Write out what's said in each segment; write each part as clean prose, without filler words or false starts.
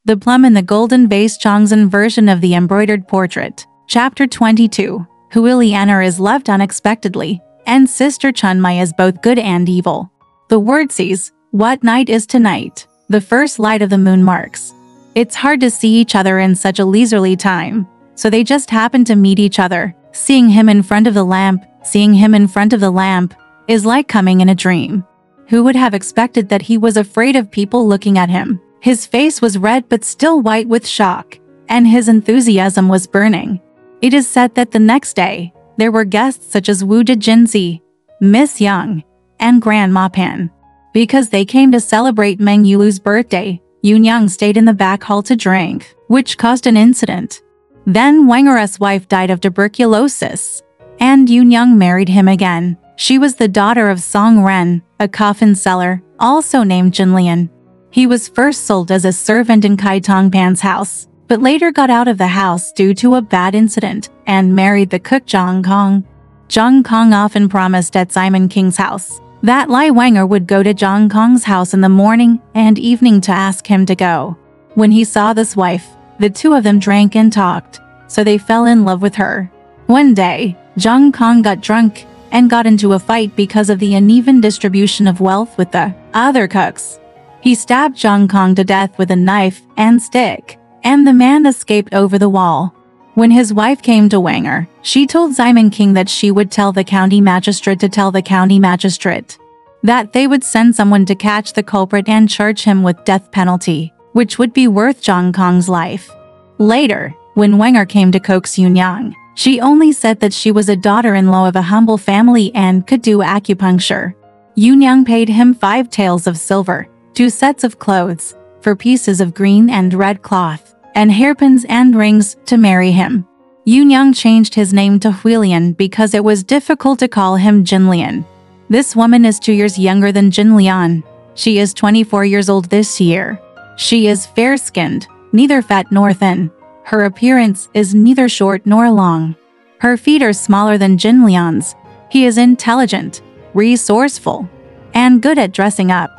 The Plum in the Golden Vase, Chongzhen version of the embroidered portrait. Chapter 22. Huilianer is loved unexpectedly, and Sister Chunmai is both good and evil. The word says, "What night is tonight?" The first light of the moon marks. It's hard to see each other in such a leisurely time, so they just happen to meet each other. Seeing him in front of the lamp is like coming in a dream. Who would have expected that he was afraid of people looking at him? His face was red but still white with shock, and his enthusiasm was burning. It is said that the next day, there were guests such as Wu Jinzi, Miss Young, and Grandma Pan. Because they came to celebrate Meng Yulu's birthday, Yunyang stayed in the back hall to drink, which caused an incident. Then Wanger's wife died of tuberculosis, and Yunyang married him again. She was the daughter of Song Ren, a coffin seller, also named Jinlian. He was first sold as a servant in Kai Tongpan's house, but later got out of the house due to a bad incident and married the cook Zhang Kong. Zhang Kong often promised at Simon King's house that Lai Wanger would go to Zhang Kong's house in the morning and evening to ask him to go. When he saw this wife, the two of them drank and talked, so they fell in love with her. One day, Zhang Kong got drunk and got into a fight because of the uneven distribution of wealth with the other cooks. He stabbed Zhang Kong to death with a knife and stick, and the man escaped over the wall. When his wife came to Wanger, she told Simon King that she would tell the county magistrate that they would send someone to catch the culprit and charge him with death penalty, which would be worth Zhang Kong's life. Later, when Wanger came to coax Yunyang, she only said that she was a daughter-in-law of a humble family and could do acupuncture. Yunyang paid him 5 taels of silver, 2 sets of clothes, for pieces of green and red cloth, and hairpins and rings to marry him. Yunyang changed his name to Huilian because it was difficult to call him Jinlian. This woman is 2 years younger than Jinlian. She is 24 years old this year. She is fair-skinned, neither fat nor thin. Her appearance is neither short nor long. Her feet are smaller than Jinlian's. He is intelligent, resourceful, and good at dressing up.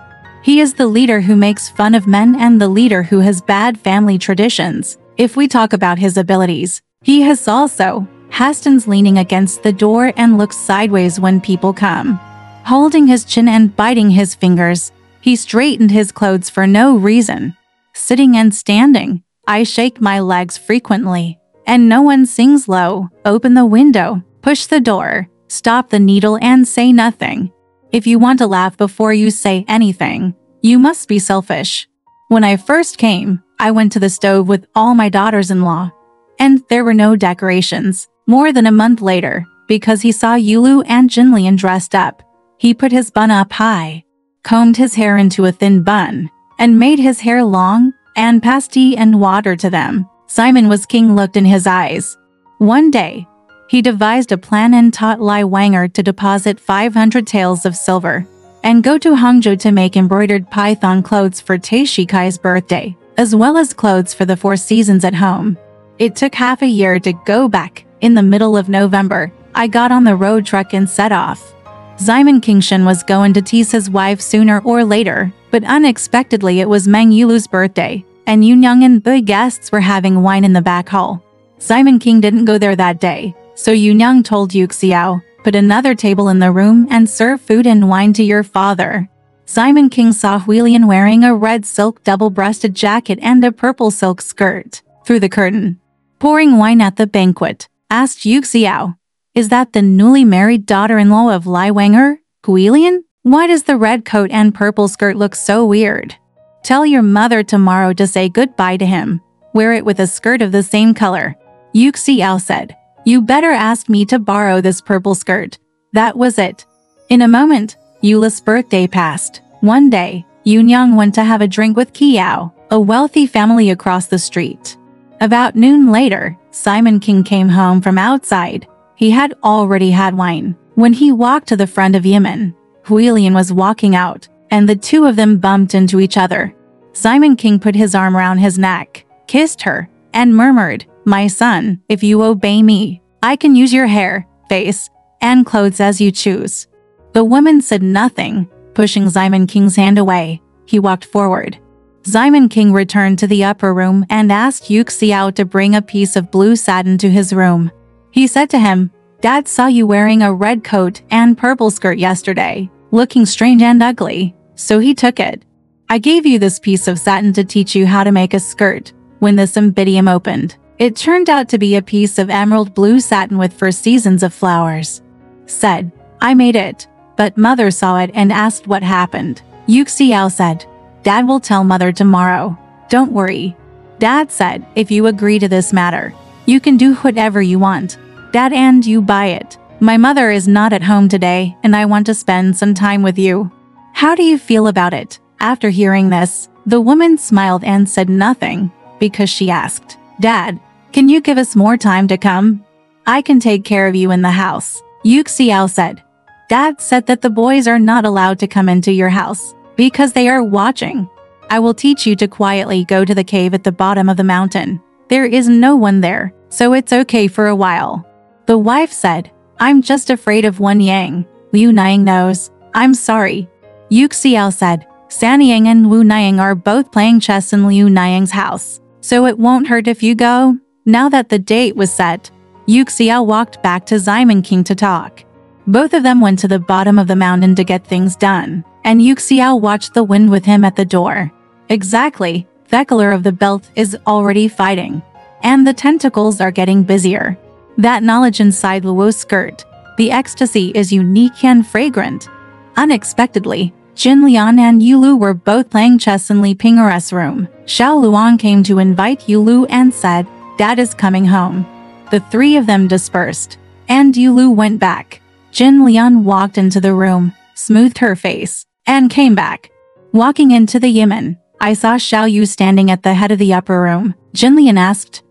He is the leader who makes fun of men and the leader who has bad family traditions. If we talk about his abilities, he has also stands leaning against the door and looks sideways when people come. Holding his chin and biting his fingers, he straightened his clothes for no reason. Sitting and standing, I shake my legs frequently, and no one sings low, open the window, push the door, stop the needle and say nothing. If you want to laugh before you say anything, you must be selfish. When I first came, I went to the stove with all my daughters-in-law, and there were no decorations. More than a month later, because he saw Yulu and Jinlian dressed up, he put his bun up high, combed his hair into a thin bun, and made his hair long, and passed tea and water to them. Simon was king looked in his eyes. One day, he devised a plan and taught Lai Wanger to deposit 500 taels of silver and go to Hangzhou to make embroidered python clothes for Taishikai's birthday, as well as clothes for the 4 seasons at home. It took half a year to go back. In the middle of November, I got on the road truck and set off. Simon Kingshan was going to tease his wife sooner or later, but unexpectedly it was Meng Yulu's birthday, and Yunyang and the guests were having wine in the back hall. Simon King didn't go there that day, so Yunyang told Yuxiao, "Put another table in the room and serve food and wine to your father." Simon King saw Huilian wearing a red silk double-breasted jacket and a purple silk skirt through the curtain, pouring wine at the banquet. Asked Yuxiao, "Is that the newly married daughter-in-law of Lai Wanger, Huilian? Why does the red coat and purple skirt look so weird? Tell your mother tomorrow to say goodbye to him. Wear it with a skirt of the same color." Yuxiao said, "You better ask me to borrow this purple skirt." That was it. In a moment, Yula's birthday passed. One day, Yunyang went to have a drink with Kiao, a wealthy family across the street. About noon later, Simon King came home from outside. He had already had wine. When he walked to the front of Yemen, Huilian was walking out, and the two of them bumped into each other. Simon King put his arm around his neck, kissed her, and murmured, "My son, if you obey me, I can use your hair, face, and clothes as you choose." The woman said nothing, pushing Simon King's hand away. He walked forward. Simon King returned to the upper room and asked Yu Xiao to bring a piece of blue satin to his room. He said to him, "Dad saw you wearing a red coat and purple skirt yesterday, looking strange and ugly, so he took it. I gave you this piece of satin to teach you how to make a skirt." When the cymbidium opened, it turned out to be a piece of emerald blue satin with 4 seasons of flowers. Said, "I made it, but Mother saw it and asked what happened." Yu Xiao said, "Dad will tell Mother tomorrow. Don't worry." Dad said, "If you agree to this matter, you can do whatever you want. Dad, and you buy it. My mother is not at home today and I want to spend some time with you. How do you feel about it?" After hearing this, the woman smiled and said nothing, because she asked, "Dad, can you give us more time to come? I can take care of you in the house." Yu Xiao said, "Dad said that the boys are not allowed to come into your house because they are watching. I will teach you to quietly go to the cave at the bottom of the mountain. There is no one there, so it's okay for a while." The wife said, "I'm just afraid of Wen Yang. Liu Niang knows. I'm sorry." Yu Xiao said, "San Yang and Wu Niang are both playing chess in Liu Niang's house, so it won't hurt if you go." Now that the date was set, Yu Xiao walked back to Simon King to talk. Both of them went to the bottom of the mountain to get things done, and Yu Xiao watched the wind with him at the door. Exactly, the color of the belt is already fighting, and the tentacles are getting busier. That knowledge inside Luo's skirt, the ecstasy is unique and fragrant. Unexpectedly, Jin Lian and Yulu were both playing chess in Li Ping'er's room. Xiao Luang came to invite Yulu and said, "Dad is coming home." The 3 of them dispersed, and Yulu went back. Jin Lian walked into the room, smoothed her face, and came back. Walking into the Yemen, I saw Xiao Yu standing at the head of the upper room. Jin Lian asked,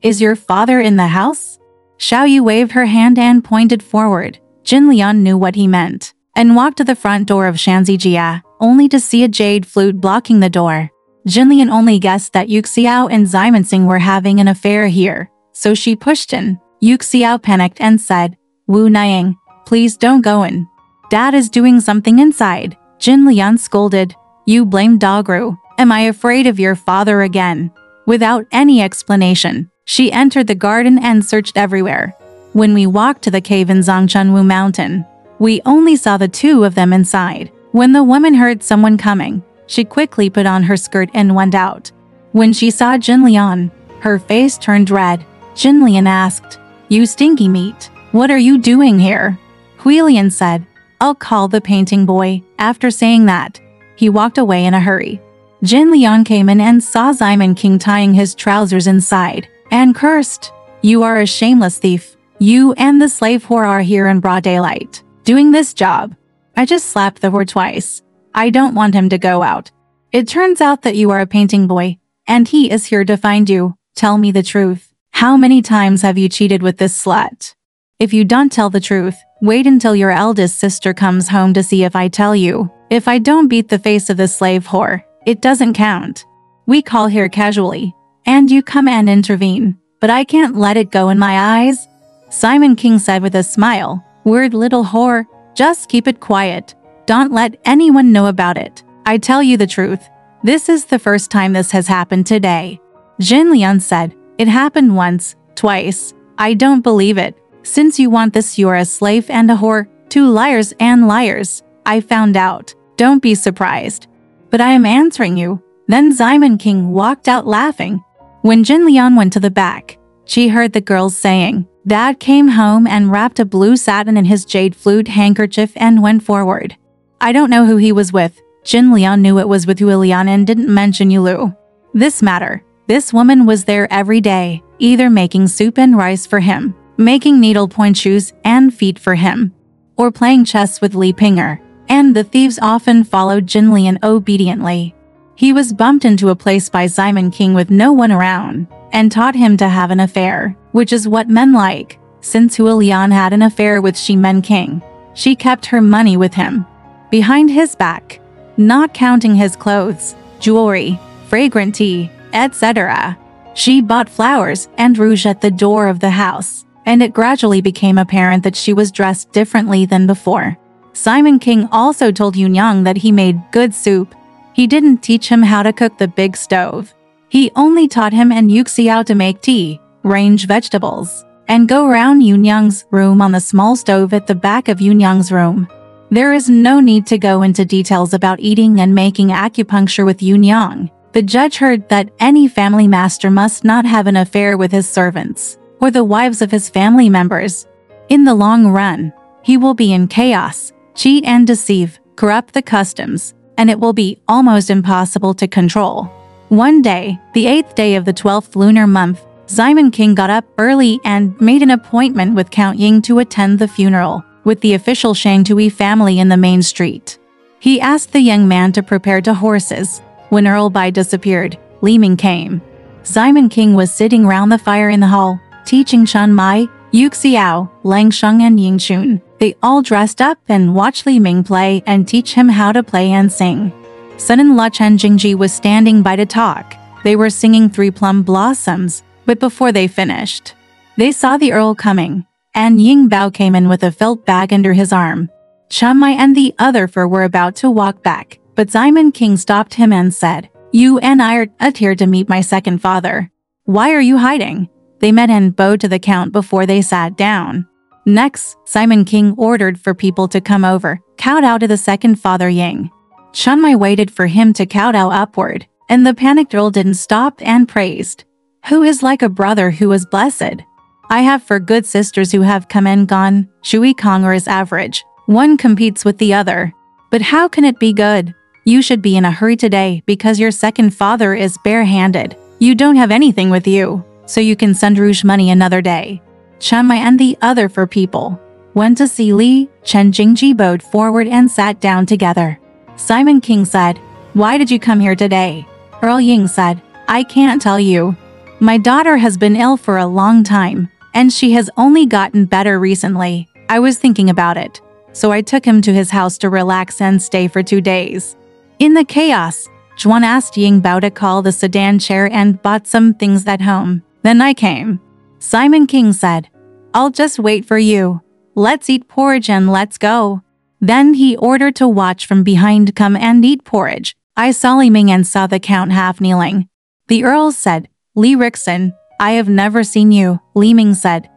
"Is your father in the house?" Xiao Yu waved her hand and pointed forward. Jin Lian knew what he meant, and walked to the front door of Shanxijia, only to see a jade flute blocking the door. Jin Lian only guessed that Yu Xiao and Simon Singh were having an affair here, so she pushed in. Yu Xiao panicked and said, "Wu Niang, please don't go in. Dad is doing something inside." Jin Lian scolded, "You blamed Dogru. Am I afraid of your father again?" Without any explanation, she entered the garden and searched everywhere. When we walked to the cave in Zhangchunwu Mountain, we only saw the 2 of them inside. When the woman heard someone coming, she quickly put on her skirt and went out. When she saw Jin Lian, her face turned red. Jin Lian asked, "You stinky meat, what are you doing here?" Hui Lian said, "I'll call the painting boy." After saying that, he walked away in a hurry. Jin Lian came in and saw Simon King tying his trousers inside, and cursed, "You are a shameless thief. You and the slave whore are here in broad daylight, doing this job." I just slapped the whore twice. I don't want him to go out. It turns out that you are a painting boy, and he is here to find you. Tell me the truth. How many times have you cheated with this slut? If you don't tell the truth, wait until your eldest sister comes home to see if I tell you. If I don't beat the face of the slave whore, it doesn't count. We call here casually, and you come and intervene, but I can't let it go in my eyes." Simon King said with a smile, "Word little whore, just keep it quiet. Don't let anyone know about it. I tell you the truth. This is the first time this has happened today." Jin Lian said, "It happened once, twice. I don't believe it. Since you want this, you're a slave and a whore, 2 liars and liars. I found out. Don't be surprised. But I am answering you." Then Simon King walked out laughing. When Jin Lian went to the back, she heard the girls saying, Dad came home and wrapped a blue satin in his jade flute handkerchief and went forward. I don't know who he was with. Jin Lian knew it was with Hui Lian and didn't mention Yulu. This matter. This woman was there every day, either making soup and rice for him, making needlepoint shoes and feet for him, or playing chess with Li Ping'er, and the thieves often followed Jin Lian obediently. He was bumped into a place by Simon King with no one around, and taught him to have an affair, which is what men like. Since Hui Lian had an affair with Shi Men King, she kept her money with him, behind his back, not counting his clothes, jewelry, fragrant tea, etc. She bought flowers and rouge at the door of the house, and it gradually became apparent that she was dressed differently than before. Simon King also told Yunyang that he made good soup, He didn't teach him how to cook the big stove. He only taught him and Yuxiao to make tea, range vegetables, and go around Yunyang's room on the small stove at the back of Yunyang's room. There is no need to go into details about eating and making acupuncture with Yunyang. The judge heard that any family master must not have an affair with his servants or the wives of his family members. In the long run, he will be in chaos, cheat and deceive, corrupt the customs, and it will be almost impossible to control. One day, the 8th day of the 12th lunar month, Simon King got up early and made an appointment with Count Ying to attend the funeral with the official Shang Tui family in the main street. He asked the young man to prepare to horses. When Earl Bai disappeared, Li Ming came. Simon King was sitting round the fire in the hall, teaching Chen Mai, Yu Xiao, Lang Sheng and Ying Chun. They all dressed up and watched Li Ming play and teach him how to play and sing. Son-in-law Chen Jingji was standing by to talk. They were singing Three Plum Blossoms, but before they finished, they saw the Earl coming, and Ying Bao came in with a felt bag under his arm. Chen Mai and the other four were about to walk back, but Simon King stopped him and said, "You and I are here to meet my second father. Why are you hiding?" They met and bowed to the count before they sat down. Next, Simon King ordered for people to come over, kowtow to the second father Ying. Chen Mai waited for him to kowtow upward, and the panicked Earl didn't stop and praised, "Who is like a brother who is blessed? I have 4 good sisters who have come and gone. Shui Kong'er is average. One competes with the other. But how can it be good? You should be in a hurry today because your second father is bare-handed. You don't have anything with you, so you can send Rouge money another day." Chen Mai and the other 4 people went to see Li. Chen Jingji bowed forward and sat down together. Simon King said, "Why did you come here today?" Earl Ying said, "I can't tell you. My daughter has been ill for a long time, and she has only gotten better recently. I was thinking about it, so I took him to his house to relax and stay for 2 days." In the chaos, Zhuan asked Ying Bao to call the sedan chair and bought some things at home. Then I came. Simon King said, "I'll just wait for you. Let's eat porridge and let's go." Then he ordered to watch from behind come and eat porridge. I saw Li Ming and saw the count half kneeling. The Earl said, "Li Rixen, I have never seen you." Li Ming said,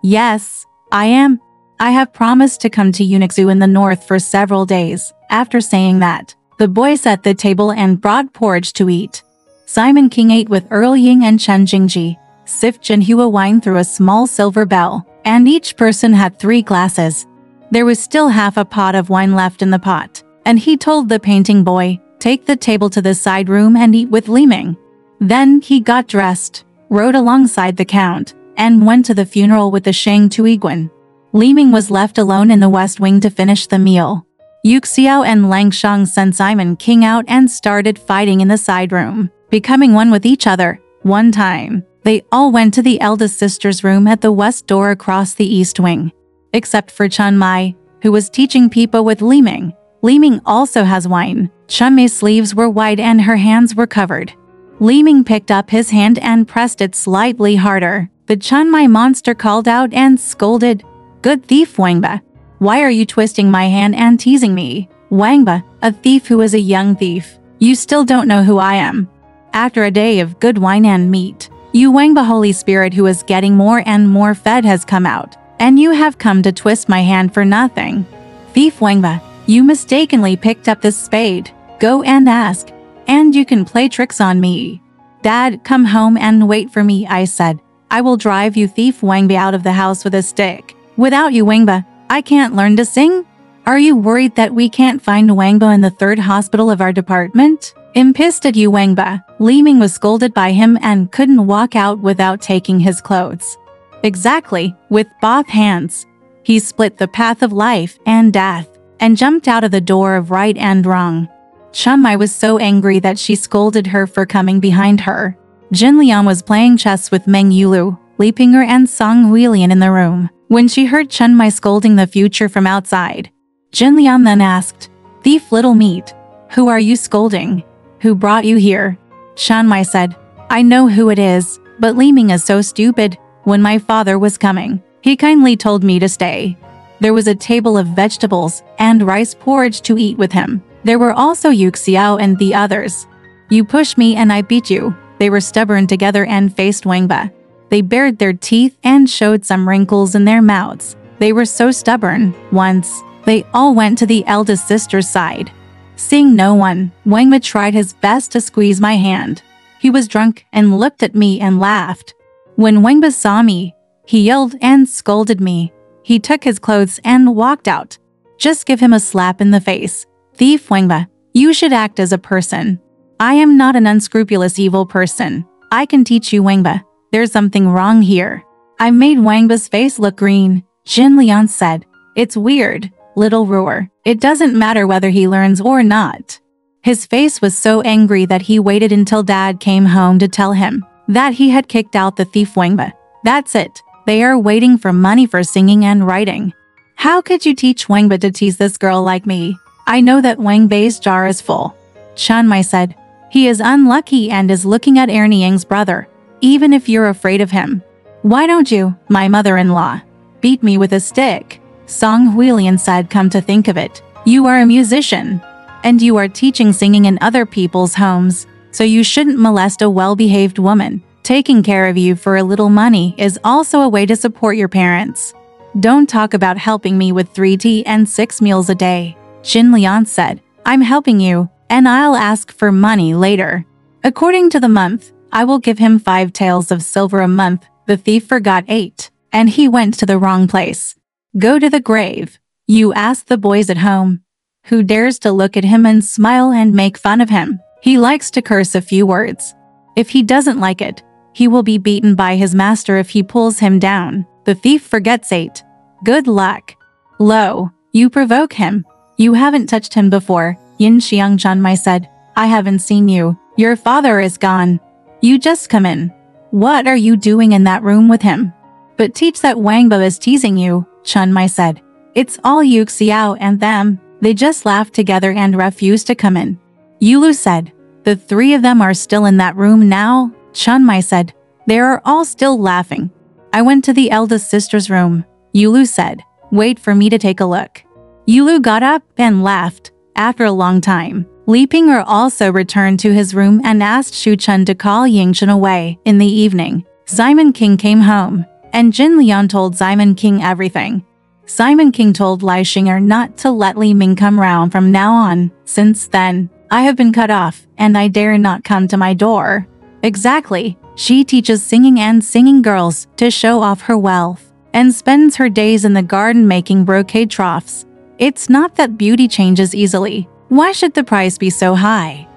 "Yes, I am. I have promised to come to Unixu in the north for several days." After saying that, the boy set the table and brought porridge to eat. Simon King ate with Earl Ying and Chen Jingji, sipped Jinhua wine through a small silver bell, and each person had 3 glasses. There was still half a pot of wine left in the pot, and he told the painting boy, "Take the table to the side room and eat with Li Ming." Then he got dressed, rode alongside the count, and went to the funeral with the Shang Tuiguan. Li Ming was left alone in the west wing to finish the meal. Yu Xiao and Lang Sheng sent Simon King out and started fighting in the side room, becoming one with each other. One time, they all went to the eldest sister's room at the west door across the east wing. Except for Chen Mai, who was teaching people with Li Ming. Li Ming also has wine. Chen Mai's sleeves were wide and her hands were covered. Li Ming picked up his hand and pressed it slightly harder. The Chen Mai monster called out and scolded, "Good thief Wangba! Why are you twisting my hand and teasing me? Wangba, a thief who is a young thief. You still don't know who I am." After a day of good wine and meat, you Wangba Holy Spirit who is getting more and more fed has come out, and you have come to twist my hand for nothing. Thief Wangba, you mistakenly picked up this spade. Go and ask, and you can play tricks on me. "Dad, come home and wait for me," I said. "I will drive you thief Wangba out of the house with a stick. Without you Wangba, I can't learn to sing." "Are you worried that we can't find Wangba in the 3rd hospital of our department?" "I'm pissed at you Wangba." Li Ming was scolded by him and couldn't walk out without taking his clothes. Exactly, with both hands. He split the path of life and death, and jumped out of the door of right and wrong. Chen Mai was so angry that she scolded her for coming behind her. Jin Liang was playing chess with Meng Yulu, Li Pinger and Song Huilian in the room. When she heard Chen Mai scolding the future from outside, Jin Liang then asked, "Thief little meat, who are you scolding? Who brought you here?" Chen Mai said, "I know who it is, but Li Ming is so stupid. When my father was coming, he kindly told me to stay. There was a table of vegetables and rice porridge to eat with him. There were also Yu Xiao and the others. You pushed me and I beat you. They were stubborn together and faced Wangba. They bared their teeth and showed some wrinkles in their mouths. They were so stubborn. Once, they all went to the eldest sister's side. Seeing no one, Wangba tried his best to squeeze my hand. He was drunk and looked at me and laughed. When Wangba saw me, he yelled and scolded me. He took his clothes and walked out. Just give him a slap in the face. Thief Wangba, you should act as a person. I am not an unscrupulous evil person. I can teach you Wangba. There's something wrong here. I made Wangba's face look green. Jin Lian said, it's weird, little roar. It doesn't matter whether he learns or not. His face was so angry that he waited until Dad came home to tell him that he had kicked out the thief Wangba. That's it. They are waiting for money for singing and writing. How could you teach Wangba to tease this girl like me? I know that Wangbei's jar is full. Chunmai said, he is unlucky and is looking at Ernie Yang's brother, even if you're afraid of him. Why don't you, my mother-in-law, beat me with a stick? Song Huilian said, come to think of it, you are a musician, and you are teaching singing in other people's homes, so you shouldn't molest a well-behaved woman. Taking care of you for a little money is also a way to support your parents. Don't talk about helping me with 3 tea and 6 meals a day. Jin Lian said, I'm helping you, and I'll ask for money later. According to the month, I will give him 5 taels of silver a month. The thief forgot 8, and he went to the wrong place. Go to the grave. You ask the boys at home. Who dares to look at him and smile and make fun of him? He likes to curse a few words. If he doesn't like it, he will be beaten by his master if he pulls him down. The thief forgets 8. Good luck. Lo, you provoke him. You haven't touched him before, Yin Xiang Chunmai said. I haven't seen you. Your father is gone. You just come in. What are you doing in that room with him? But teach that Wangba is teasing you, Chunmai said. It's all Yu Xiao and them. They just laughed together and refused to come in. Yulu said, the 3 of them are still in that room now? Chunmai said, they are all still laughing. I went to the eldest sister's room. Yulu said, wait for me to take a look. Yulu got up and laughed. After a long time, Li Ping'er also returned to his room and asked Shu Chun to call Yingchen away. In the evening, Simon King came home, and Jin Lian told Simon King everything. Simon King told Lai Xinger not to let Li Ming come round from now on. Since then, I have been cut off, and I dare not come to my door. Exactly. She teaches singing and singing girls to show off her wealth, and spends her days in the garden making brocade troughs. It's not that beauty changes easily. Why should the price be so high?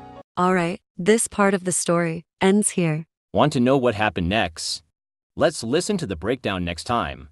Alright, this part of the story ends here. Want to know what happened next? Let's listen to the breakdown next time.